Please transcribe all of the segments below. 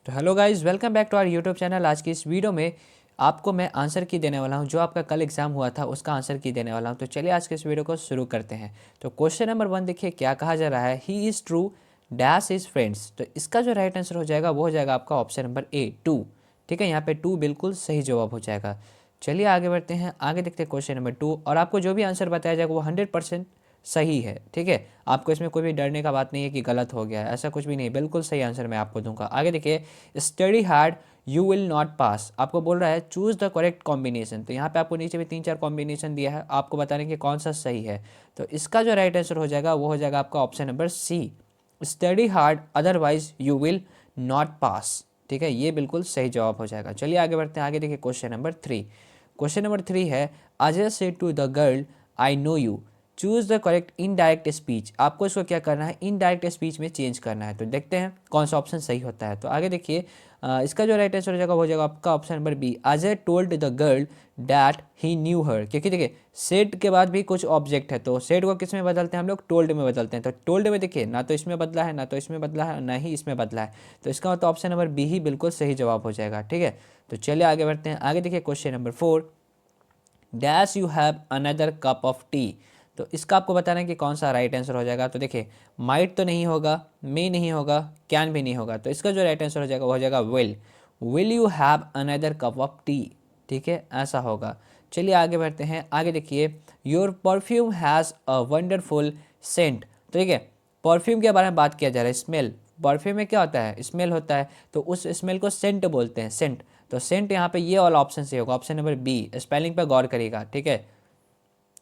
तो hello guys, welcome back to our YouTube channel. आज की इस वीडियो में आपको मैं आंसर की देने वाला हूं, जो आपका कल एग्जाम हुआ था उसका आंसर की देने वाला हूं। तो चलिए आज के इस वीडियो को शुरू करते हैं। तो क्वेश्चन नंबर 1 देखिए क्या कहा जा रहा है, he is true dash is friends. तो इसका जो राइट आंसर हो जाएगा वो हो जाएगा आपका ऑप्शन नंबर ए, टू। ठीक है, यहाँ पे टू बिल्कुल सही जवाब हो जाएगा। चलिए आगे बढ़ते हैं, आगे देखते हैं क्वेश्चन नंबर 2। और आपको जो भी आंसर बताया जाएगा वो 100% सही है। ठीक है, आपको इसमें कोई भी डरने का बात नहीं है कि गलत हो गया है, ऐसा कुछ भी नहीं, बिल्कुल सही आंसर मैं आपको दूंगा। आगे देखिए, study hard you will not पास। आपको बोल रहा है चूज द करेक्ट कॉम्बिनेशन। तो यहाँ पे आपको नीचे भी 3-4 कॉम्बिनेशन दिया है, आपको बताने कि कौन सा सही है। तो इसका जो राइट आंसर हो जाएगा वो हो जाएगा आपका option number C, study hard otherwise you will not pass. ठीक है, ये बिल्कुल सही जवाब हो जाएगा। चलिए आगे बढ़ते हैं, आगे देखिए क्वेश्चन नंबर 3। क्वेश्चन नंबर 3 है, Ajay say to the girl I know you choose the correct indirect speech. आपको इसको क्या करना है, इनडायरेक्ट स्पीच में चेंज करना है। तो देखते हैं कौन सा ऑप्शन सही होता है। तो आगे देखिए, इसका जो राइट आंसर हो जाएगा वो हो जाएगा आपका option number B, Ajay told the girl that he knew her. क्योंकि देखिए सेड के बाद भी कुछ ऑब्जेक्ट है, तो सेड को किस में बदलते हैं हम लोग, टोल्ड में बदलते हैं। तो टोल्ड में देखिए ना तो इसमें बदला है, ना तो इसमें बदला है, ना ही इसमें बदला है। तो इसका मतलब ऑप्शन नंबर बी ही बिल्कुल सही जवाब हो जाएगा। ठीक है, तो चलिए आगे बढ़ते हैं, आगे देखिए question number 4, dash you have another cup of T. तो इसका आपको बताना है कि कौन सा राइट आंसर हो जाएगा। तो देखिए माइट तो नहीं होगा, मे नहीं होगा, कैन भी नहीं होगा। तो इसका जो राइट आंसर हो जाएगा वो हो जाएगा will you have another cup of T. ठीक है, ऐसा होगा। चलिए आगे बढ़ते हैं, आगे देखिए, your perfume has a wonderful scent. तो ठीक है, परफ्यूम के बारे में बात किया जा रहा है, स्मेल। परफ्यूम में क्या होता है, स्मेल होता है, तो उस स्मेल को सेंट बोलते हैं, सेंट। तो सेंट यहाँ पे ये वाला ऑप्शन से होगा, ऑप्शन नंबर बी। स्पेलिंग पे गौर करिएगा। ठीक है,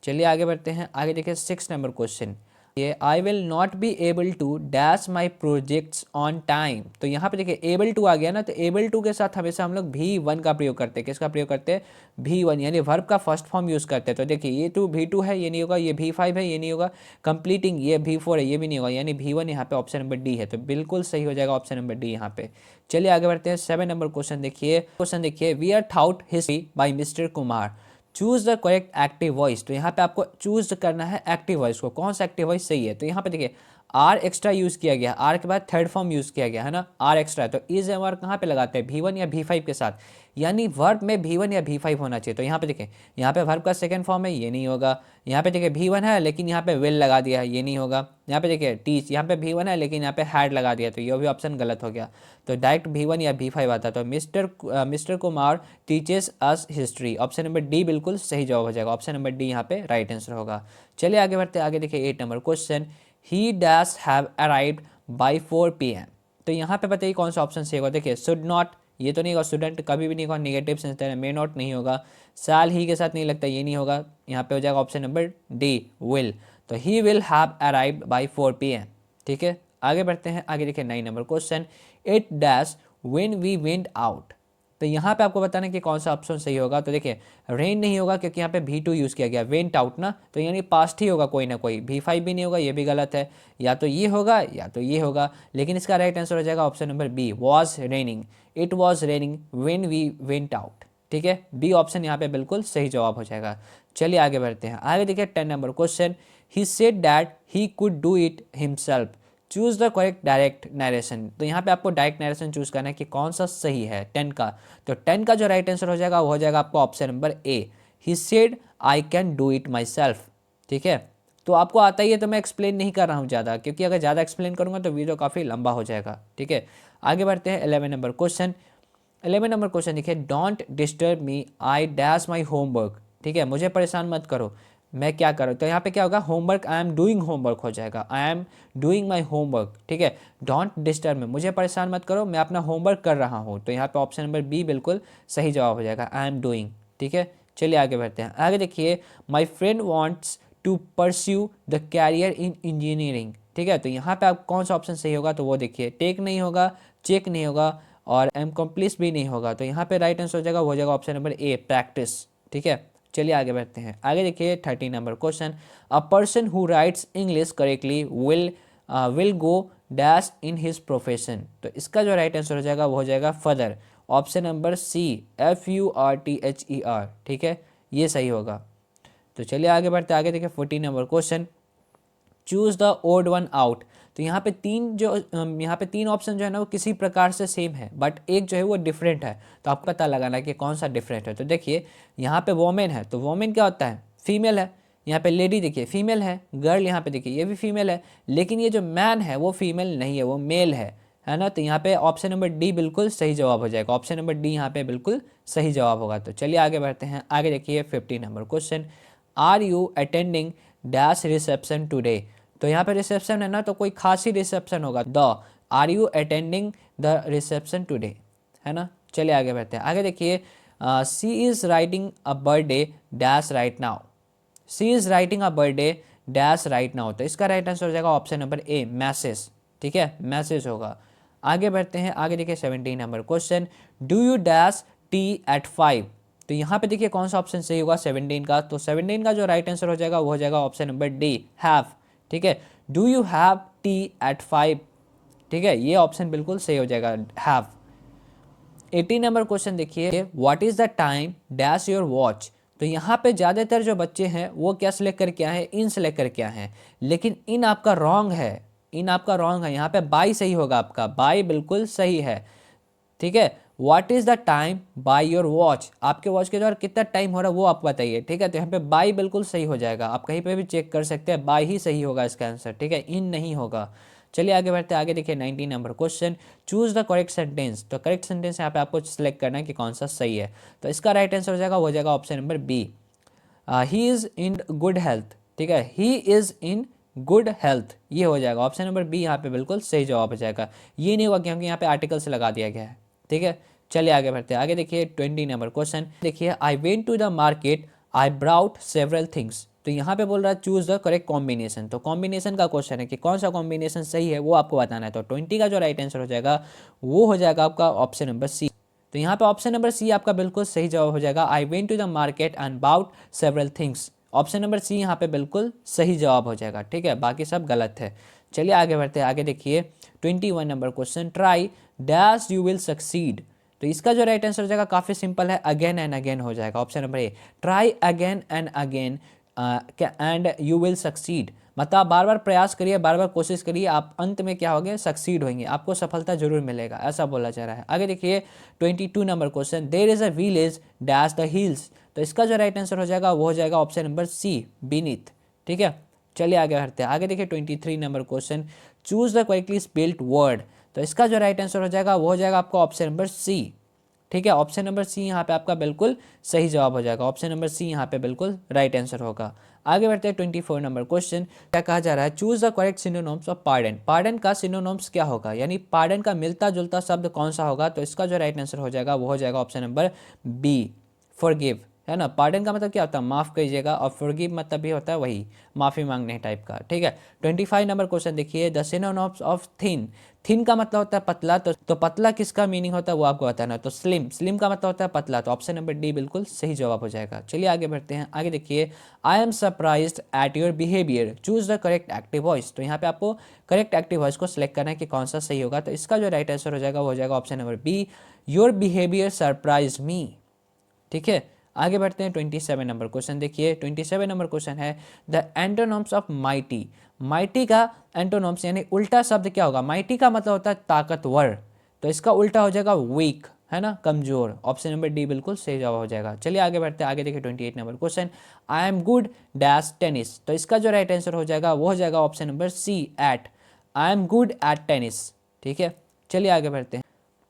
चलिए आगे बढ़ते हैं, आगे देखिए 6 नंबर क्वेश्चन, ये I will not be able to dash my projects on time. तो यहाँ पे देखिए एबल टू आ गया ना, तो एबल टू के साथ हमेशा हम लोग भी वन का प्रयोग करते हैं। किसका प्रयोग करते हैं, भी वन, यानी वर्ब का फर्स्ट फॉर्म यूज़ करते हैं। तो देखिए ये टू भी टू है, ये नहीं होगा, ये भी फाइव है, ये नहीं होगा, कंप्लीटिंग ये भी फोर है, ये भी नहीं होगा, यानी भी वन यहाँ पे ऑप्शन नंबर डी है। तो बिल्कुल सही हो जाएगा ऑप्शन नंबर डी यहाँ पे। चलिए आगे बढ़ते हैं, 7 नंबर क्वेश्चन देखिए, we are thought history by mister Kumar choose the correct active voice. तो यहाँ पे आपको चूज करना है एक्टिव वॉइस को, कौन सा एक्टिव वॉइस सही है। तो यहाँ पे देखिए आर एक्स्ट्रा यूज किया गया, आर के बाद थर्ड फॉर्म यूज किया गया है ना, आर एक्स्ट्रा। तो इज एम आर कहाँ पे लगाते हैं, V1 या V5 के साथ, यानी वर्ब में V1 या V5 होना चाहिए। तो यहाँ पे देखिए, यहाँ पे वर्ब का सेकंड फॉर्म है, ये नहीं होगा। यहाँ पे देखिए V1 है लेकिन यहाँ पे विल लगा दिया है, ये नहीं होगा। यहाँ पे देखिए टीच, यहाँ पे V1 है लेकिन यहाँ पे हैड लगा दिया, तो ये भी ऑप्शन गलत हो गया। तो डायरेक्ट V1 या V5 आता। तो mister Kumar teaches us history, option number D बिल्कुल सही जवाब हो जाएगा। ऑप्शन नंबर डी यहाँ पे राइट आंसर होगा। चलिए आगे बढ़ते हैं, आगे देखिए 8 number question, he dash have arrived by 4 PM। तो यहाँ पे बताइए कौन सा ऑप्शन सही होगा। देखिए शुड नॉट, ये तो नहीं होगा, स्टूडेंट कभी भी नहीं होगा, नेगेटिव सेंस है, मे नॉट नहीं होगा, साल ही के साथ नहीं लगता, ये नहीं होगा। यहाँ पे हो जाएगा ऑप्शन नंबर डी, विल। तो he will have arrived by 4 PM। ठीक है, आगे बढ़ते हैं, आगे देखिए 9 number question, it dash when we went out. तो यहाँ पे आपको बताना है कि कौन सा ऑप्शन सही होगा। तो देखिए रेन नहीं होगा क्योंकि यहाँ पे V2 यूज़ किया गया, वेंट आउट ना, तो यानी पास्ट ही होगा कोई ना कोई, V5 भी नहीं होगा, ये भी गलत है, या तो ये होगा या तो ये होगा। लेकिन इसका राइट आंसर हो जाएगा option number B, was raining, it was raining when we went out. ठीक है, बी ऑप्शन यहाँ पे बिल्कुल सही जवाब हो जाएगा। चलिए आगे बढ़ते हैं, आगे देखिए 10 number question, he said that he could do it himself choose the correct direct narration. तो यहाँ पे आपको डायरेक्ट नरेशन चूज करना है कि कौन सा सही है 10 का। तो 10 का जो राइट आंसर हो जाएगा वो हो जाएगा आपका option number A, he said I can do it my self. ठीक है, तो आपको आता ही है तो मैं एक्सप्लेन नहीं कर रहा हूँ ज़्यादा, क्योंकि अगर ज़्यादा एक्सप्लेन करूँगा तो वीडियो काफ़ी लंबा हो जाएगा। ठीक है, आगे बढ़ते हैं 11 नंबर क्वेश्चन। 11 नंबर क्वेश्चन देखिए, don't disturb me I dash my homework. ठीक है, मुझे परेशान मत करो, मैं क्या करूँ। तो यहाँ पे क्या होगा, homework, I am doing homework हो जाएगा, I am doing my homework. ठीक है, डोंट डिस्टर्ब मी, मुझे परेशान मत करो, मैं अपना होमवर्क कर रहा हूँ। तो यहाँ पे ऑप्शन नंबर बी बिल्कुल सही जवाब हो जाएगा, आई एम डूइंग। ठीक है, चलिए आगे बढ़ते हैं, आगे देखिए, my friend wants to pursue the career in engineering. ठीक है, तो यहाँ पे आप कौन सा ऑप्शन सही होगा, तो वो देखिए टेक नहीं होगा, चेक नहीं होगा, और एम कम्प्लीस भी नहीं होगा। तो यहाँ पे राइट आंसर हो जाएगा, वो हो जाएगा ऑप्शन नंबर ए, प्रैक्टिस। ठीक है, चलिए आगे बढ़ते हैं, आगे देखिए 13 number question, a person who rights English correctly will go dash in his profession. तो इसका जो राइट आंसर हो जाएगा वो हो जाएगा further, option number C, FURTHER। ठीक है, ये सही होगा। तो चलिए आगे बढ़ते हैं, आगे देखिए 14 number question, choose the odd one out. तो यहाँ पे यहाँ पे तीन ऑप्शन जो है ना वो किसी प्रकार से सेम है, बट एक जो है वो डिफरेंट है। तो आपको पता लगाना कि कौन सा डिफरेंट है। तो देखिए यहाँ पे वोमेन है, तो वोमेन क्या होता है, फीमेल है। यहाँ पे लेडी देखिए फीमेल है, गर्ल यहाँ पे देखिए ये भी फीमेल है, लेकिन ये जो मैन है वो फीमेल नहीं है, वो मेल है ना। तो यहाँ पे ऑप्शन नंबर डी बिल्कुल सही जवाब हो जाएगा। ऑप्शन नंबर डी यहाँ पे बिल्कुल सही जवाब होगा। तो चलिए आगे बढ़ते हैं। आगे देखिए 50 number question, are you attending dash reception today. तो यहाँ पे रिसेप्शन है ना, तो कोई खास ही रिसेप्शन होगा, the are you attending the reception today, है ना। चलिए आगे बढ़ते हैं। आगे देखिए she is writing a birthday dash right now. She is writing a birthday dash right now. तो इसका राइट आंसर हो जाएगा ऑप्शन नंबर ए, मैसेज। ठीक है, मैसेज होगा। आगे बढ़ते हैं। आगे देखिए 17 number question, do you dash tea at 5। तो यहाँ पे देखिए कौन सा ऑप्शन सही होगा 17 का। तो 17 का जो राइट आंसर हो जाएगा वो हो जाएगा ऑप्शन नंबर डी, हैव। ठीक है, do you have tea at 5। ठीक है, ये ऑप्शन बिल्कुल सही हो जाएगा, हैव। 18 नंबर क्वेश्चन देखिए, what is the time dash your watch. तो यहाँ पे ज़्यादातर जो बच्चे हैं वो क्या सिलेक्ट करके आए हैं, इन सिलेक्ट करके आए हैं, लेकिन इन आपका रॉन्ग है, इन आपका रॉन्ग है। यहाँ पे बाई सही होगा आपका, बाई बिल्कुल सही है। ठीक है, what is the time by your watch, आपके वॉच के द्वारा कितना टाइम हो रहा है वो आप बताइए। ठीक है, तो यहाँ पे बाई बिल्कुल सही हो जाएगा, आप कहीं पे भी चेक कर सकते हैं, बाई ही सही होगा इसका आंसर। ठीक है, इन नहीं होगा। चलिए आगे बढ़ते हैं। आगे देखिए 19 number question, choose the correct sentence. तो करेक्ट सेंटेंस यहाँ पे आपको सिलेक्ट करना है कि कौन सा सही है। तो इसका राइट आंसर हो जाएगा, वो हो जाएगा option number B, he is in good health. ठीक है, he is in good health, ये हो जाएगा ऑप्शन नंबर बी, यहाँ पे बिल्कुल सही जवाब हो जाएगा। ये नहीं होगा क्योंकि यहाँ पे आर्टिकल से लगा दिया गया है। ठीक है, चलिए आगे बढ़ते हैं। आगे देखिए 20 नंबर क्वेश्चन देखिए, I went to the market I brought several things. तो यहाँ पे बोल रहा है चूज द करेक्ट कॉम्बिनेशन। तो कॉम्बिनेशन का क्वेश्चन है कि कौन सा कॉम्बिनेशन सही है वो आपको बताना है। तो 20 का जो राइट आंसर हो जाएगा वो हो जाएगा आपका ऑप्शन नंबर सी। तो यहाँ पे ऑप्शन नंबर सी आपका बिल्कुल सही जवाब हो जाएगा, I went to the market and bought several things. Option number C यहाँ पे बिल्कुल सही जवाब हो जाएगा। ठीक है, बाकी सब गलत है। चलिए आगे बढ़ते हैं। आगे देखिए 21 number question, try dash you will succeed. तो इसका जो राइट आंसर हो जाएगा काफ़ी सिंपल है, अगेन एंड अगेन हो जाएगा option number A, try again and again and you will succeed. मतलब आप बार बार प्रयास करिए, बार बार कोशिश करिए, आप अंत में क्या होंगे, सक्सीड होंगे, आपको सफलता जरूर मिलेगा, ऐसा बोला जा रहा है। आगे देखिए 22 number question, there is a village dash the hills. तो इसका जो राइट आंसर हो जाएगा वो हो जाएगा ऑप्शन नंबर सी, बीनीथ। ठीक है, चलिए आगे बढ़ते हैं। आगे देखिए 23 number question, choose the correctly spelled word. तो इसका जो राइट आंसर हो जाएगा वो हो जाएगा आपका ऑप्शन नंबर सी। ठीक है, ऑप्शन नंबर सी यहाँ पे आपका बिल्कुल सही जवाब हो जाएगा, ऑप्शन नंबर सी यहाँ पे बिल्कुल राइट आंसर होगा। आगे बढ़ते हैं 24 नंबर क्वेश्चन, क्या कहा जा रहा है, choose the correct synonyms of pardon. Pardon का सिनोनिम्स क्या होगा, यानी पार्डन का मिलता जुलता शब्द कौन सा होगा। तो इसका जो राइट आंसर हो जाएगा वो हो जाएगा ऑप्शन नंबर बी, फॉरगिव। है ना, पार्डन का मतलब क्या होता है, माफ़ कीजिएगा, और फॉरगिव मतलब भी होता है वही माफ़ी मांगने टाइप का। ठीक है, 25 नंबर क्वेश्चन देखिए, the synonyms of thin. Thin का मतलब होता है पतला, तो पतला किसका मीनिंग होता है वो आपको बताना। तो स्लिम, स्लिम का मतलब होता है पतला, तो ऑप्शन नंबर डी बिल्कुल सही जवाब हो जाएगा। चलिए आगे बढ़ते हैं। आगे देखिए, I am surprised at your behaviour, choose the correct active voice. तो यहाँ पे आपको करेक्ट एक्टिव वॉइस को सिलेक्ट करना है कि कौन सा सही होगा। तो इसका जो राइट आंसर हो जाएगा वो हो जाएगा option number B, your behaviour surprise me. ठीक है, आगे बढ़ते हैं 27 नंबर क्वेश्चन देखिए, 27 नंबर क्वेश्चन है, the antonyms of mighty. Mighty का एंटोनम्स यानी उल्टा शब्द क्या होगा, माइटी का मतलब होता है ताकतवर, तो इसका उल्टा हो जाएगा वीक, है ना, कमजोर। ऑप्शन नंबर डी बिल्कुल सही जवाब हो जाएगा। चलिए आगे बढ़ते हैं। आगे देखिए 28 number question, I am good dash tennis. तो इसका जो राइट आंसर हो जाएगा वो हो जाएगा option number C, at, I am good at tennis. ठीक है, चलिए आगे बढ़ते हैं।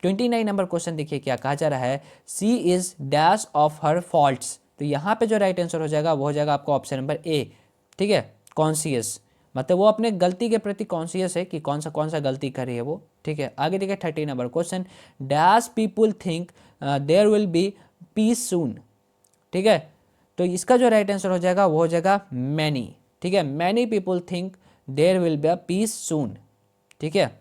29 नंबर क्वेश्चन देखिए क्या कहा जा रहा है, she is dash of her faults. तो यहाँ पे जो राइट आंसर हो जाएगा वो हो जाएगा आपका ऑप्शन नंबर ए। ठीक है, कॉन्शियस, मतलब वो अपने गलती के प्रति कॉन्शियस है कि कौन सा गलती कर रही है वो। ठीक है, आगे देखिए 30 number question, dash people think there will be peace soon. ठीक है, तो इसका जो राइट आंसर हो जाएगा वो हो जाएगा मैनी। ठीक है, many people think there will be a peace soon. ठीक है,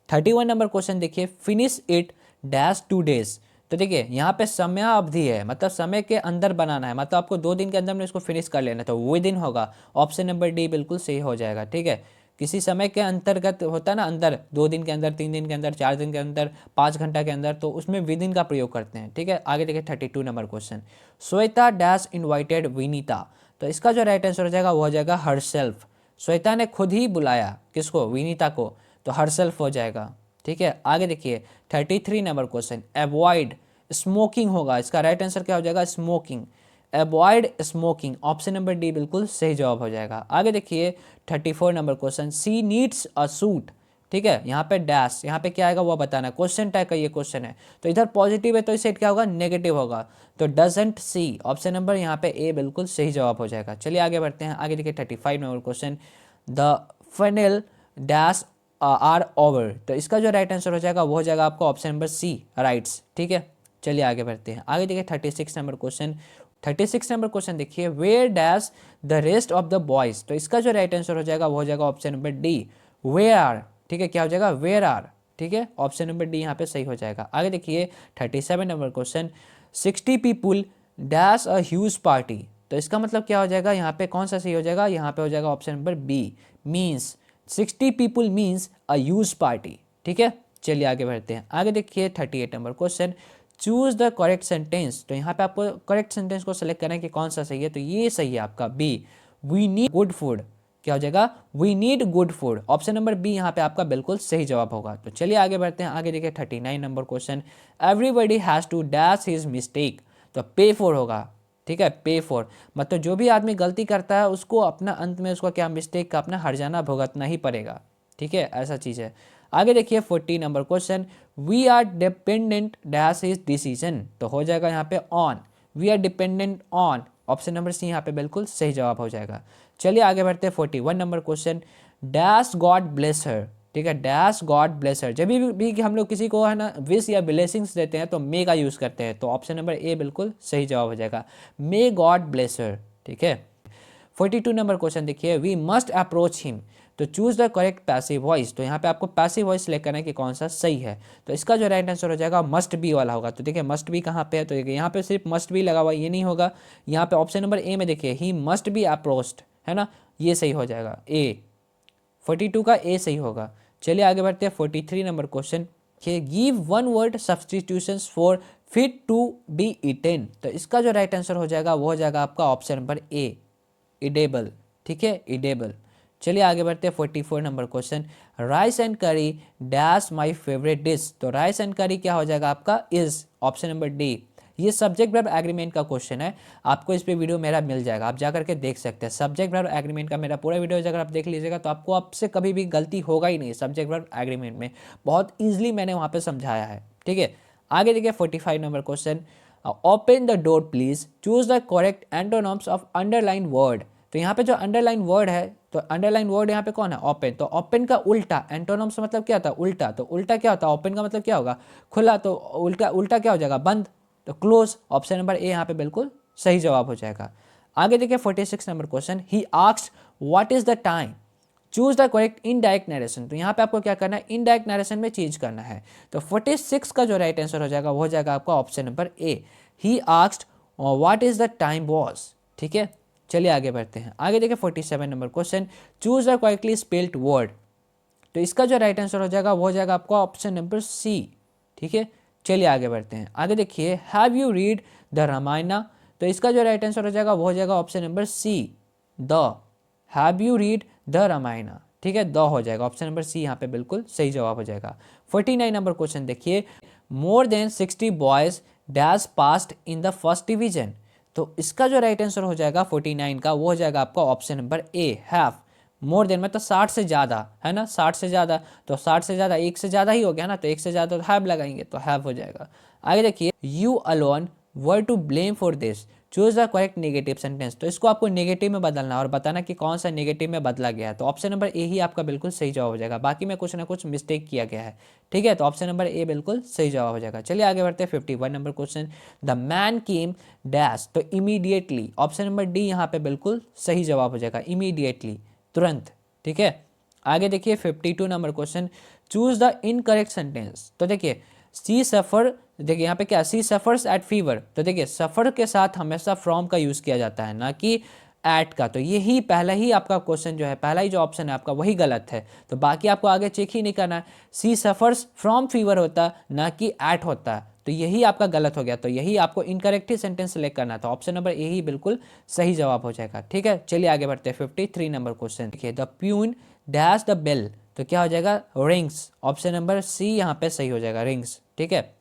31 नंबर क्वेश्चन देखिए, फिनिश इट डैश 2 डेज। तो देखिए यहाँ पे समय अवधि है, मतलब समय के अंदर बनाना है, मतलब आपको 2 दिन के अंदर में इसको फिनिश कर लेना, तो विद इन होगा, ऑप्शन नंबर डी बिल्कुल सही हो जाएगा। ठीक है, किसी समय के अंतर्गत होता है ना, अंदर 2 दिन के अंदर, 3 दिन के अंदर, 4 दिन के अंदर, 5 घंटा के अंदर, तो उसमें विद इन का प्रयोग करते हैं। ठीक है, आगे देखिए 32 number question, Shweta dash invited Vinita. तो इसका जो राइट आंसर हो जाएगा वो हो जाएगा हर सेल्फ। श्वेता ने खुद ही बुलाया किसको, विनीता को, तो हरसेल्फ हो जाएगा। ठीक है, आगे देखिए 33 नंबर क्वेश्चन, अवॉइड स्मोकिंग होगा, इसका राइट आंसर क्या हो जाएगा, smoking, avoid smoking, option number D बिल्कुल सही जवाब हो जाएगा। आगे देखिए 34 number question, she needs a suit, ठीक है, यहाँ पे डैश, यहाँ पे क्या आएगा वो बताना, क्वेश्चन टाइप का ये क्वेश्चन है, तो इधर पॉजिटिव है तो इस साइड क्या होगा, नेगेटिव होगा, तो डजंट सी, ऑप्शन नंबर यहाँ पे ए बिल्कुल सही जवाब हो जाएगा। चलिए आगे बढ़ते हैं, आगे देखिए 35 number question, the funnel dash are over, तो इसका जो राइट आंसर हो जाएगा वो हो जाएगा आपका ऑप्शन नंबर सी, राइट्स। ठीक है, चलिए आगे बढ़ते हैं, आगे देखिए 36 नंबर क्वेश्चन, 36 नंबर क्वेश्चन देखिए, where dash the rest of the boys, तो इसका जो राइट आंसर हो जाएगा वो हो जाएगा option number D, where are. ठीक है, क्या हो जाएगा, वेयर आर। ठीक है, ऑप्शन नंबर डी यहाँ पे सही हो जाएगा। आगे देखिए 37 number question, 60 people dash a huge party, तो इसका मतलब क्या हो जाएगा, यहाँ पे कौन सा सही हो जाएगा, यहाँ पे हो जाएगा option number B, means 60 people means a huge party. ठीक है, चलिए आगे बढ़ते हैं, आगे देखिए 38 number question, choose the correct sentence, तो यहाँ पे आपको करेक्ट सेंटेंस को सेलेक्ट करना है कि कौन सा सही है, तो ये सही है आपका B, we need good food, क्या हो जाएगा, we need good food, option number B यहाँ पे आपका बिल्कुल सही जवाब होगा। तो चलिए आगे बढ़ते हैं, आगे देखिए 39 number question, everybody has to dash his mistake, तो पे फॉर होगा। ठीक है, पे फॉर मतलब जो भी आदमी गलती करता है उसको अपना अंत में उसका क्या, मिस्टेक का अपना हर्जाना भुगतना ही पड़ेगा। ठीक है, ऐसा चीज़ है। आगे देखिए 40 number question, we are dependent dash is decision, तो हो जाएगा यहाँ पे on, we are dependent on, option number C यहाँ पे बिल्कुल सही जवाब हो जाएगा। चलिए आगे बढ़ते हैं 41 number question, dash God bless her, ठीक है, डैश गॉड ब्लेस हर, जब भी हम लोग किसी को है ना विश या ब्लेसिंग्स देते हैं तो मे का यूज़ करते हैं, तो ऑप्शन नंबर ए बिल्कुल सही जवाब हो जाएगा, मे गॉड ब्लेस हर। ठीक है, 42 नंबर क्वेश्चन देखिए, वी मस्ट अप्रोच हिम, तो choose the correct passive voice, तो यहाँ पे आपको पैसिव वॉइस सेलेक्ट करना है कि कौन सा सही है, तो इसका जो राइट आंसर हो जाएगा मस्ट बी वाला होगा। तो देखिए मस्ट बी कहाँ पे है, तो देखिए यहाँ पे सिर्फ मस्ट बी लगा हुआ, ये नहीं होगा, यहाँ पे ऑप्शन नंबर ए में देखिए ही मस्ट बी अप्रोच्ड, है ना, ये सही हो जाएगा ए, 42 का ए सही होगा। चलिए आगे बढ़ते हैं 43 number question, give one word substitutions for fit to be eaten, तो इसका जो राइट आंसर हो जाएगा वो हो जाएगा आपका ऑप्शन नंबर ए, इडेबल। ठीक है, इडेबल। चलिए आगे बढ़ते हैं 44 नंबर क्वेश्चन, राइस एंड करी डैश माय फेवरेट डिश, तो राइस एंड करी क्या हो जाएगा आपका, इज, ऑप्शन नंबर डी। ये सब्जेक्ट वर्ब एग्रीमेंट का क्वेश्चन है, आपको इस पे वीडियो मेरा मिल जाएगा, आप जा करके देख सकते हैं। सब्जेक्ट वर्ब एग्रीमेंट का मेरा पूरा वीडियो अगर आप देख लीजिएगा तो आपको आपसे कभी भी गलती होगा ही नहीं, सब्जेक्ट वर्ब एग्रीमेंट में बहुत ईजिली मैंने वहाँ पे समझाया है। ठीक है, आगे देखिए 45 number question, open the door please, choose the correct antonyms of underline word, तो यहाँ पे जो अंडरलाइन वर्ड है, तो अंडरलाइन वर्ड यहाँ पे कौन है, ओपन, तो ओपन का उल्टा, एंटोनम्स मतलब क्या होता है, उल्टा, तो उल्टा क्या होता है, ओपन का मतलब क्या होगा, खुला, तो उल्टा उल्टा क्या हो जाएगा, बंद, तो क्लोज, ऑप्शन नंबर ए यहाँ पे बिल्कुल सही जवाब हो जाएगा। आगे देखिए 46 number question, he asked what is the time, choose the correct indirect narration, तो यहाँ पे आपको क्या करना है, इनडायरेक्ट नरेशन में चेंज करना है, तो 46 का जो राइट आंसर हो जाएगा वो हो जाएगा आपका option number A, he asked what is the time was. ठीक है, चलिए आगे बढ़ते हैं, आगे देखिए 47 number question, choose the correctly spelled word, तो इसका जो राइट आंसर हो जाएगा वो हो जाएगा आपका ऑप्शन नंबर सी। ठीक है, चलिए आगे बढ़ते हैं, आगे देखिए have you read the Ramayana, तो इसका जो राइट आंसर हो जाएगा वो हो जाएगा option number C, the, have you read the Ramayana. ठीक है, द हो जाएगा, ऑप्शन नंबर सी यहाँ पे बिल्कुल सही जवाब हो जाएगा। 49 नंबर क्वेश्चन देखिए, more than 60 boys dash passed in the first division, तो इसका जो राइट आंसर हो जाएगा 49 का वो हो जाएगा आपका option number A, have, more than मतलब 60 से ज़्यादा, है ना, 60 से ज़्यादा, तो 60 से ज़्यादा एक से ज़्यादा ही हो गया ना, तो एक से ज़्यादा तो हैव लगाएंगे, तो हैव हो जाएगा। आगे देखिए, you alone were to blame for this, choose the correct negative sentence, तो इसको आपको नेगेटिव में बदलना और बताना कि कौन सा नेगेटिव में बदला गया है, तो ऑप्शन नंबर ए ही आपका बिल्कुल सही जवाब हो जाएगा, बाकी में कुछ ना कुछ मिस्टेक किया गया है। ठीक है, तो ऑप्शन नंबर ए बिल्कुल सही जवाब हो जाएगा। चलिए आगे बढ़ते हैं 51 number question, the man came dash, तो इमीडिएटली, ऑप्शन नंबर डी यहाँ पे बिल्कुल सही जवाब हो जाएगा, इमीडिएटली, तुरंत। ठीक है, आगे देखिए 52 number question, choose the incorrect sentence, तो देखिए सी सफ़र, देखिए यहाँ पे क्या, सी सफ़र्स एट फीवर, तो देखिए सफ़र के साथ हमेशा फ्रॉम का यूज़ किया जाता है ना कि एट का, तो यही पहला ही आपका क्वेश्चन जो है, पहला ही जो ऑप्शन है आपका वही गलत है, तो बाकी आपको आगे चेक ही नहीं करना है, सी सफ़र्स फ्रॉम फीवर होता ना कि एट होता है, तो यही आपका गलत हो गया, तो यही आपको इनकरेक्ट ही सेंटेंस सेलेक्ट करना था। ऑप्शन नंबर ए ही बिल्कुल सही जवाब हो जाएगा। ठीक है, चलिए आगे बढ़ते हैं। 53 नंबर क्वेश्चन देखिए, the peon dash the bell, तो क्या हो जाएगा, रिंग्स। ऑप्शन नंबर सी यहाँ पे सही हो जाएगा, रिंग्स। ठीक है,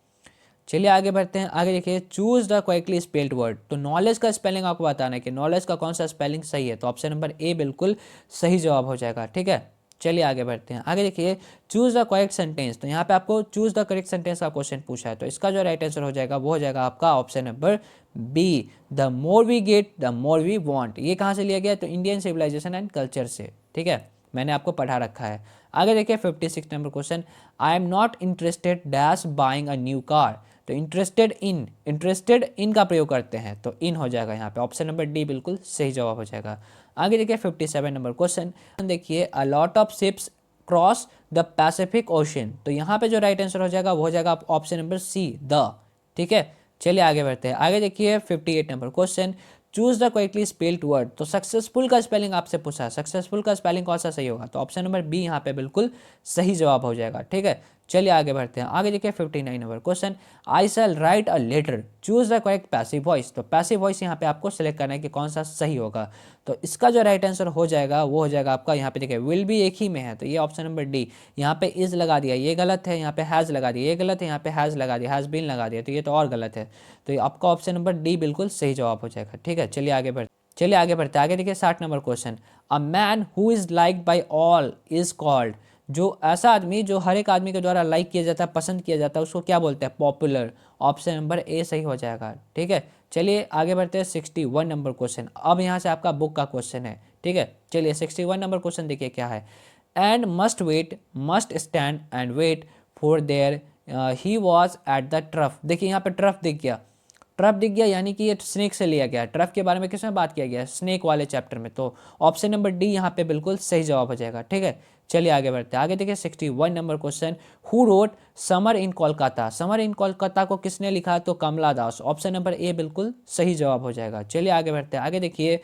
चलिए आगे बढ़ते हैं। आगे देखिए, choose the correctly spelled word, तो नॉलेज का स्पेलिंग आपको बताना है कि नॉलेज का कौन सा स्पेलिंग सही है, तो ऑप्शन नंबर ए बिल्कुल सही जवाब हो जाएगा। ठीक है, चलिए आगे बढ़ते हैं। आगे देखिए, चूज द करेक्ट सेंटेंस, तो यहाँ पे आपको चूज द करेक्ट सेंटेंस का क्वेश्चन पूछा है, तो इसका जो राइट आंसर हो जाएगा वो हो जाएगा आपका option number B, the more we get the more we want. ये कहाँ से लिया गया, तो इंडियन सिविलाइजेशन एंड कल्चर से। ठीक है, मैंने आपको पढ़ा रखा है। आगे देखिए 56 number question, I am not interested dash buying a new car, तो इंटरेस्टेड इन का प्रयोग करते हैं, तो इन हो जाएगा यहाँ पे, ऑप्शन नंबर डी बिल्कुल सही जवाब हो जाएगा। आगे देखिए 57 नंबर क्वेश्चन, देखिए a lot of ships cross the Pacific ocean, तो यहाँ पे जो राइट आंसर हो जाएगा वो हो जाएगा ऑप्शन नंबर सी, द। ठीक है, चलिए आगे बढ़ते हैं। आगे देखिए 58 number question, choose the correctly spelled word, तो सक्सेसफुल का स्पेलिंग आपसे पूछा है, सक्सेसफुल का स्पेलिंग कौन सा सही होगा, तो ऑप्शन नंबर बी यहाँ पे बिल्कुल सही जवाब हो जाएगा। ठीक है, चलिए आगे बढ़ते हैं। आगे देखिए 59 number question, I shall write a letter, choose the correct passive voice, तो पैसिव वॉइस यहाँ पे आपको सेलेक्ट करना है कि कौन सा सही होगा, तो इसका जो राइट आंसर हो जाएगा वो हो जाएगा आपका, यहाँ पे देखिए विल भी एक ही में है, तो ये ऑप्शन नंबर डी। यहाँ पे इज लगा दिया, ये गलत है, यहाँ पे हैज़ लगा दिया, ये गलत है, यहाँ पे हैज़ लगा दिया, हैज़ बीन लगा दिया, तो ये तो और गलत है, तो ये आपका ऑप्शन नंबर डी बिल्कुल सही जवाब हो जाएगा। ठीक है, चलिए आगे बढ़ते हैं। आगे देखिए 60 number question, a man who is like by all is called, जो ऐसा आदमी जो हर एक आदमी के द्वारा लाइक किया जाता है, पसंद किया जाता है, उसको क्या बोलते हैं, पॉपुलर। ऑप्शन नंबर ए सही हो जाएगा। ठीक है, चलिए आगे बढ़ते हैं 61 नंबर क्वेश्चन, अब यहाँ से आपका बुक का क्वेश्चन है। ठीक है, चलिए 61 नंबर क्वेश्चन देखिए क्या है, and must wait must stand and wait for there he was at the trough. देखिए यहाँ पे ट्रफ दिख गया, यानी कि ये स्नेक से लिया गया। ट्रफ के बारे में किसमें बात किया गया है, स्नेक वाले चैप्टर में, तो ऑप्शन नंबर डी यहाँ पे बिल्कुल सही जवाब हो जाएगा। ठीक है, चलिए आगे बढ़ते हैं। आगे देखिए 61 number question, who wrote summer in Kolkata, summer in Kolkata को किसने लिखा, तो कमला दास। ऑप्शन नंबर ए बिल्कुल सही जवाब हो जाएगा। चलिए आगे बढ़ते हैं। आगे देखिए,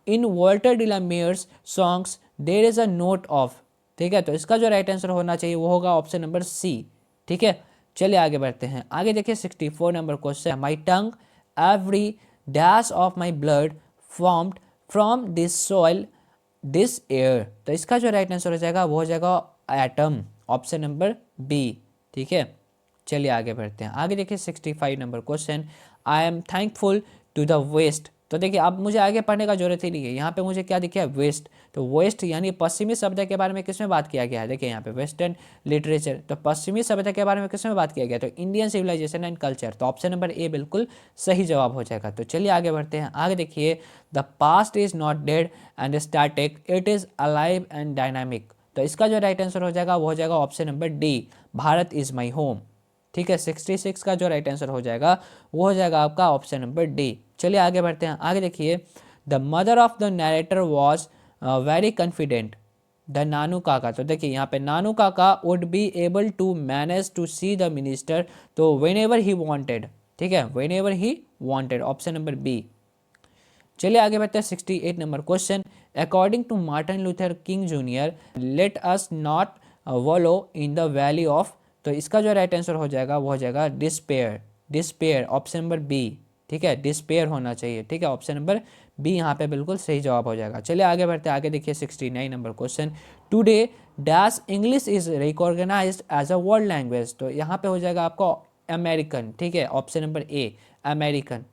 in Walter de la Mare's songs there is a note of. ठीक है, तो इसका जो राइट आंसर होना चाहिए वो होगा ऑप्शन नंबर सी। ठीक है, चलिए आगे बढ़ते हैं। आगे देखिए 64 number question, my tongue every dash of my blood formed from this soil this air, तो इसका जो राइट आंसर हो जाएगा वो हो जाएगा एटम, ऑप्शन नंबर बी। ठीक है, चलिए आगे बढ़ते हैं। आगे देखिए 65 number question, I am thankful to the west, तो देखिए अब मुझे आगे पढ़ने का जरूरत ही नहीं है, यहाँ पे मुझे क्या दिखा है, वेस्ट, तो वेस्ट यानी पश्चिमी सभ्यता के बारे में किसमें बात किया गया है, देखिए यहाँ पे वेस्टर्न लिटरेचर, तो पश्चिमी सभ्यता के बारे में किसमें बात किया गया, तो इंडियन सिविलाइजेशन एंड कल्चर, तो ऑप्शन नंबर ए बिल्कुल सही जवाब हो जाएगा। तो चलिए आगे बढ़ते हैं। आगे देखिए, the past is not dead and static, it is alive and dynamic, तो इसका जो राइट आंसर हो जाएगा वो हो जाएगा option number D, Bharat is my home. ठीक है, 66 का जो राइट आंसर हो जाएगा वो हो जाएगा आपका ऑप्शन नंबर डी। चलिए आगे बढ़ते हैं। आगे देखिए, the mother of the narrator was very confident the Nanu Kaka, तो देखिए यहाँ पे Nanu Kaka would be able to manage to see the minister, तो वेन एवर ही वॉन्टेड। ठीक है, whenever he wanted, option number B. चलिए आगे बढ़ते हैं 68 number question, according to Martin Luther King junior let us not wallow in the valley of, तो इसका जो राइट आंसर हो जाएगा वो हो जाएगा डिस्पेयर, ऑप्शन नंबर बी। ठीक है, डिस्पेयर होना चाहिए। ठीक है, ऑप्शन नंबर बी यहाँ पे बिल्कुल सही जवाब हो जाएगा। चलिए आगे बढ़ते हैं। आगे देखिए 69 number question, today dash English is recognised as a world language, तो यहाँ पे हो जाएगा आपको अमेरिकन। ठीक है, ऑप्शन नंबर ए अमेरिकन।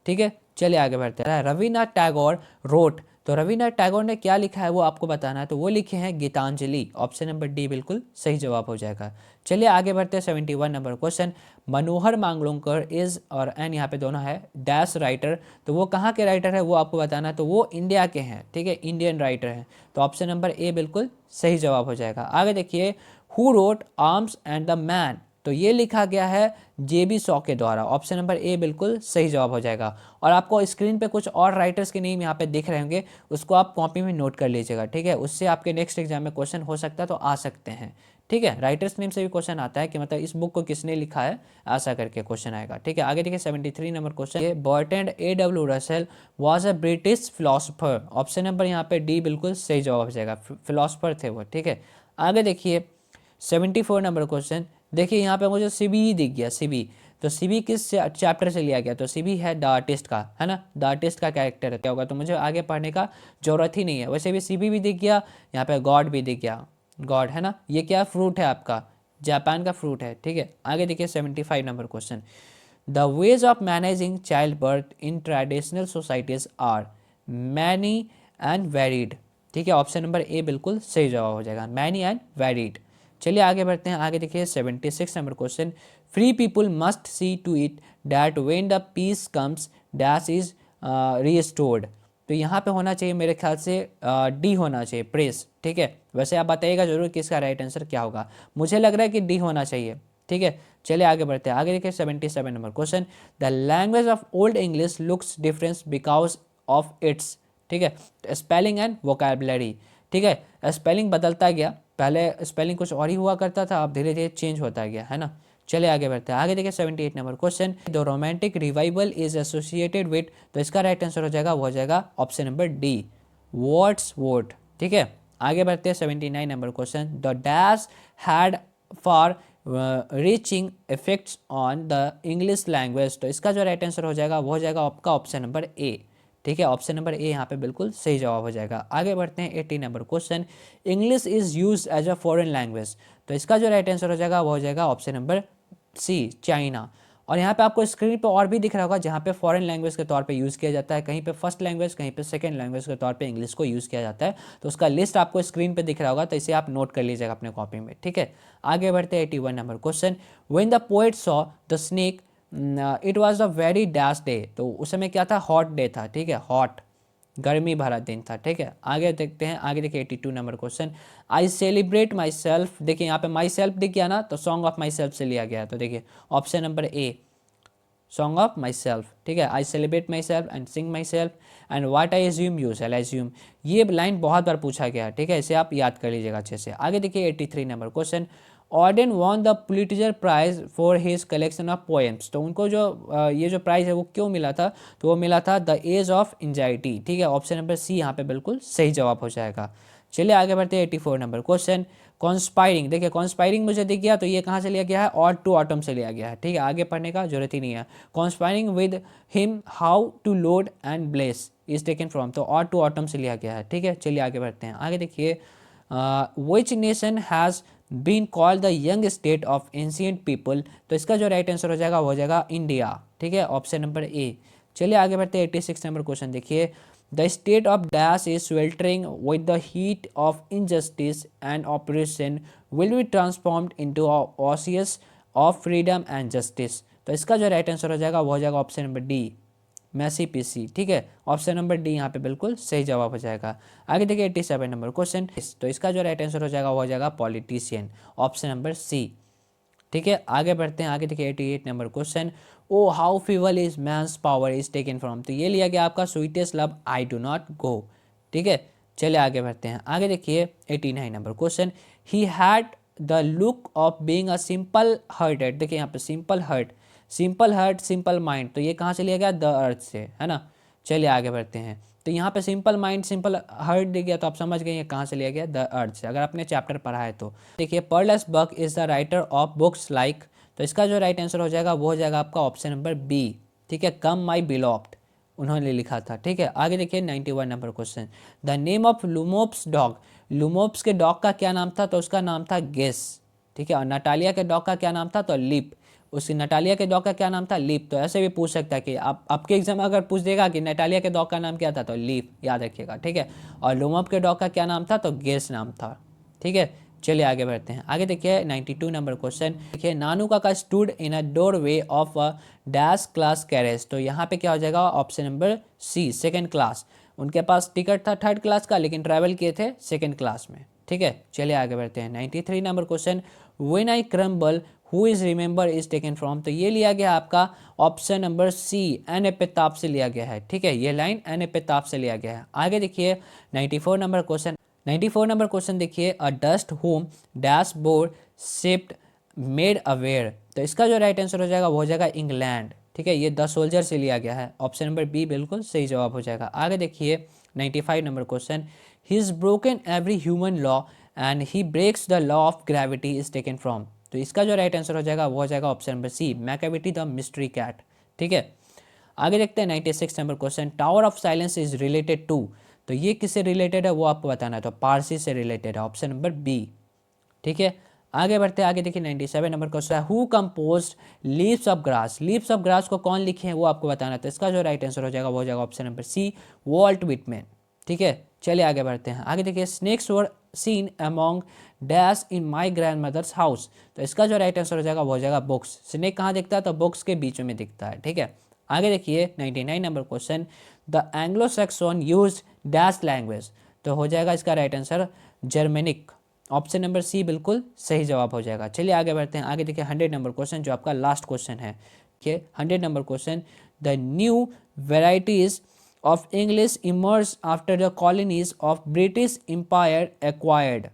ठीक है, चलिए आगे बढ़ते हैं। रविन्द्रनाथ टैगोर रोट, तो रविन्द्रनाथ टैगोर ने क्या लिखा है वो आपको बताना है, तो वो लिखे हैं गीतांजलि, ऑप्शन नंबर डी बिल्कुल सही जवाब हो जाएगा। चलिए आगे बढ़ते हैं 71 नंबर क्वेश्चन, मनोहर मांगलोंकर इज और एन यहाँ पे दोनों है डैश राइटर, तो वो कहाँ के राइटर है वो आपको बताना है, तो वो इंडिया के हैं। ठीक है, इंडियन राइटर हैं, तो ऑप्शन नंबर ए बिल्कुल सही जवाब हो जाएगा। आगे देखिए, who wrote arms and the man, तो ये लिखा गया है जेबी शॉ के द्वारा, ऑप्शन नंबर ए बिल्कुल सही जवाब हो जाएगा। और आपको स्क्रीन पे कुछ और राइटर्स के नेम यहाँ पे दिख रहे होंगे, उसको आप कॉपी में नोट कर लीजिएगा। ठीक है, उससे आपके नेक्स्ट एग्जाम में क्वेश्चन हो सकता है, तो आ सकते हैं। ठीक है, राइटर्स नेम से भी क्वेश्चन आता है कि मतलब इस बुक को किसने लिखा है, ऐसा करके क्वेश्चन आएगा। ठीक है, आगे देखिए 73 number question, Bertrand A.W. Russell was a British philosopher, option number यहाँ पे डी बिल्कुल सही जवाब हो जाएगा, फिलोसफर थे वो। ठीक है, आगे देखिए 74 नंबर क्वेश्चन, देखिए यहाँ पे मुझे सीबी दिख गया, सीबी, तो सीबी किस चैप्टर से लिया गया, तो सीबी है द आर्टिस्ट का, है ना, द आर्टिस्ट का कैरेक्टर क्या होगा, तो मुझे आगे पढ़ने का जरूरत ही नहीं है। वैसे भी सीबी भी दिख गया, यहाँ पे गॉड भी दिख गया, गॉड, है ना, ये क्या फ्रूट है आपका, जापान का फ्रूट है, ठीक है। आगे देखिए 75 number question, the ways of managing child birth in traditional societies are many and varied, ठीक है, ऑप्शन नंबर ए बिल्कुल सही जवाब हो जाएगा, मैनी एंड वेरिड। चलिए आगे बढ़ते हैं, आगे देखिए 76 number question, free people must see to it that when the peace comes dash is restored, तो यहाँ पे होना चाहिए मेरे ख्याल से डी होना चाहिए, प्रेस, ठीक है। वैसे आप बताइएगा जरूर कि इसका राइट आंसर क्या होगा, मुझे लग रहा है कि डी होना चाहिए, ठीक है। चलिए आगे बढ़ते हैं, आगे देखिए 77 number question, the language of old English looks difference because of its, ठीक है, स्पेलिंग एंड वोकैबुलरी, ठीक है, स्पेलिंग बदलता गया, पहले स्पेलिंग कुछ और ही हुआ करता था, अब धीरे धीरे चेंज होता गया, है ना। चलिए आगे बढ़ते हैं, आगे देखिए 78 number question, the romantic revival is associated with, तो इसका राइट आंसर हो जाएगा, वो हो जाएगा option number D, Wordsworth, ठीक है। आगे बढ़ते हैं 79 number question, the dash had far reaching effects on the English language, तो इसका जो राइट आंसर हो जाएगा वो हो जाएगा आपका ऑप्शन नंबर ए, ठीक है, ऑप्शन नंबर ए यहाँ पे बिल्कुल सही जवाब हो जाएगा। आगे बढ़ते हैं 80 number question, English is use as a foreign language, तो इसका जो राइट आंसर हो जाएगा वो हो जाएगा ऑप्शन नंबर सी, चाइना। और यहाँ पे आपको स्क्रीन पे और भी दिख रहा होगा जहाँ पे फॉरेन लैंग्वेज के तौर पे यूज़ किया जाता है, कहीं पे फर्स्ट लैंग्वेज, कहीं पे सेकंड लैंग्वेज के तौर पे इंग्लिश को यूज़ किया जाता है, तो उसका लिस्ट आपको स्क्रीन पे दिख रहा होगा, तो इसे आप नोट कर लीजिएगा अपने कॉपी में, ठीक है। आगे बढ़ते हैं 81 number question, when the poet saw the snake it was the very dash day, तो उस समय क्या था, हॉट डे था, ठीक है, हॉट, गर्मी भरा दिन था, ठीक है। आगे देखते हैं, आगे देखिए 82 number question, I celebrate my self, देखिए यहाँ पे माई सेल्फ दिख गया ना, तो सॉन्ग ऑफ माई सेल्फ से लिया गया, तो देखिए option number A, song of my self, ठीक है, I celebrate my self and Singh my self and what I assume you shall assume, ये लाइन बहुत बार पूछा गया है, ठीक है, इसे आप याद कर लीजिएगा अच्छे से। आगे देखिए 83 number question, Auden won the Pulitzer prize for his collection of poems, तो उनको जो ये जो प्राइज है वो क्यों मिला था, तो वो मिला था द एज ऑफ एंजाइटी, ठीक है, ऑप्शन नंबर सी यहाँ पे बिल्कुल सही जवाब हो जाएगा। चलिए आगे बढ़ते हैं 84 नंबर क्वेश्चन, कॉन्स्पायरिंग, देखिए कॉन्स्पायरिंग मुझे दिख गया, तो ये कहाँ से लिया गया है, और टू ऑटम से लिया गया है, ठीक है, आगे पढ़ने का जरूरत ही नहीं है। Conspiring with him how to load and bless is taken from, तो और टू ऑटम से लिया गया है, ठीक है। चलिए आगे बढ़ते हैं, आगे देखिए which nation has been called the young state of ancient people, तो इसका जो राइट आंसर हो जाएगा वो हो जाएगा इंडिया, ठीक है, ऑप्शन नंबर ए। चलिए आगे बढ़ते हैं 86 नंबर क्वेश्चन, देखिए the state of dash is sweltering with the heat of injustice and oppression will be transformed into a oasis of freedom and justice, तो इसका जो राइट आंसर हो जाएगा वो हो जाएगा ऑप्शन नंबर डी, मैसी पीसी, ठीक है, ऑप्शन नंबर डी यहाँ पे बिल्कुल सही जवाब हो जाएगा। आगे देखिए 87 नंबर क्वेश्चन, तो इसका जो राइट आंसर हो जाएगा वो हो जाएगा पॉलिटिशियन, ऑप्शन नंबर सी, ठीक है। आगे बढ़ते हैं, आगे देखिए 88 number question, O how feeble is man's power is taken from, तो ये लिया गया आपका sweetest love I do not go, ठीक है। चलिए आगे बढ़ते हैं, आगे देखिए 89 number question, he had the look of being a simple hearted, देखिए यहाँ पे simple heart, simple heart, simple mind, तो ये कहाँ से लिया गया, द अर्थ से, है ना। चलिए आगे बढ़ते हैं, तो यहाँ पे सिंपल माइंड, सिंपल हार्ट दिख गया, तो आप समझ गए ये कहाँ से लिया गया, द अर्थ से, अगर आपने चैप्टर पढ़ा है तो। देखिए Pearl S Buck is the writer of books like, तो इसका जो राइट आंसर हो जाएगा वो हो जाएगा आपका ऑप्शन नंबर बी, ठीक है, कम माई बिलोव्ड, उन्होंने लिखा था, ठीक है। आगे देखिए 91 number question, the name of Lumop's dog, Lumop's के डॉग का क्या नाम था, तो उसका नाम था गेस, ठीक है, और नटालिया के डॉग का क्या नाम था, तो लिप, उसकी नटालिया के डॉग का क्या नाम था, लीप, तो ऐसे भी पूछ सकता है कि आप आपके एग्जाम में अगर पूछ देगा कि नटालिया के डॉग का नाम क्या था, तो लीप याद रखिएगा, ठीक है, और लुमोप के डॉग का क्या नाम था, तो गेस नाम था, ठीक है। चलिए आगे बढ़ते हैं, आगे देखिए 92 नंबर क्वेश्चन, देखिए नानू का stood in a doorway of a dash class carriage, तो यहाँ पे क्या हो जाएगा option number C, second class, उनके पास टिकट था थर्ड क्लास का, लेकिन ट्रैवल किए थे सेकेंड क्लास में, ठीक है। चलिए आगे बढ़ते हैं 93 number question, when I crumble who is remember is taken from, तो ये लिया गया आपका option number C, an epitaph से लिया गया है, ठीक है, ये लाइन एन ए पेताब से लिया गया है। आगे देखिए 94 नंबर क्वेश्चन, 94 नंबर क्वेश्चन देखिए, अ dust home dash board shift made aware, तो इसका जो राइट आंसर हो जाएगा वो हो जाएगा इंग्लैंड, ठीक है, ये द सोल्जर से लिया गया है, ऑप्शन नंबर बी बिल्कुल सही जवाब हो जाएगा। आगे देखिए 95 number question, he is broken every human law and he breaks the law of gravity is taken from, तो इसका जो राइट आंसर हो जाएगा वो हो जाएगा option number C, Macavity the mystery cat. ठीक है, आगे देखते हैं 96 number question, tower of silence is related to. तो ये किससे रिलेटेड है वो आपको बताना है, तो पारसी से रिलेटेड है, ऑप्शन नंबर बी। ठीक है, आगे बढ़ते हैं, आगे देखिए 97 नंबर क्वेश्चन है, who compose leaves of grass. Leaves of grass को कौन लिखे हैं वो आपको बताना है, तो इसका जो राइट आंसर हो जाएगा वो हो जाएगा option number C, Walt Whitman. ठीक है, चलिए आगे बढ़ते हैं, आगे देखिए snakes were seen among dash in my grandmother's house. तो इसका जो राइट आंसर हो जाएगा वो हो जाएगा बुक्स। स्नेक कहाँ दिखता है, तो बुक्स के बीच में दिखता है। ठीक है, आगे देखिए 99 number question, the Anglo Saxon use dash language. तो हो जाएगा इसका right answer Germanic, option number C बिल्कुल सही जवाब हो जाएगा। चलिए आगे बढ़ते हैं, आगे देखिए 100 नंबर क्वेश्चन जो आपका लास्ट क्वेश्चन है। ठीक, 100 number question, the new varieties of English emerge after the colonies of British empire acquired.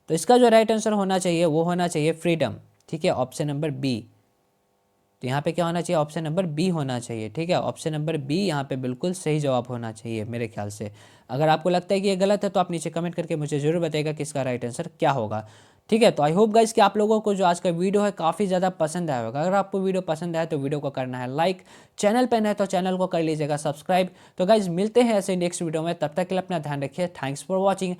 तो इसका जो राइट आंसर होना चाहिए वो होना चाहिए फ्रीडम। ठीक है, ऑप्शन नंबर बी। तो यहाँ पे क्या होना चाहिए, ऑप्शन नंबर बी होना चाहिए। ठीक है, ऑप्शन नंबर बी यहाँ पे बिल्कुल सही जवाब होना चाहिए मेरे ख्याल से। अगर आपको लगता है कि ये गलत है तो आप नीचे कमेंट करके मुझे जरूर बताइएगा कि इसका राइट आंसर क्या होगा। ठीक है, तो आई होप गाइस कि आप लोगों को जो आज का वीडियो है काफ़ी ज़्यादा पसंद आया होगा। अगर आपको वीडियो पसंद आया तो वीडियो को करना है लाइक, चैनल पर नए तो चैनल को कर लीजिएगा सब्सक्राइब। तो गाइज मिलते हैं ऐसे नेक्स्ट वीडियो में, तब तक के लिए अपना ध्यान रखिए। Thanks for watching.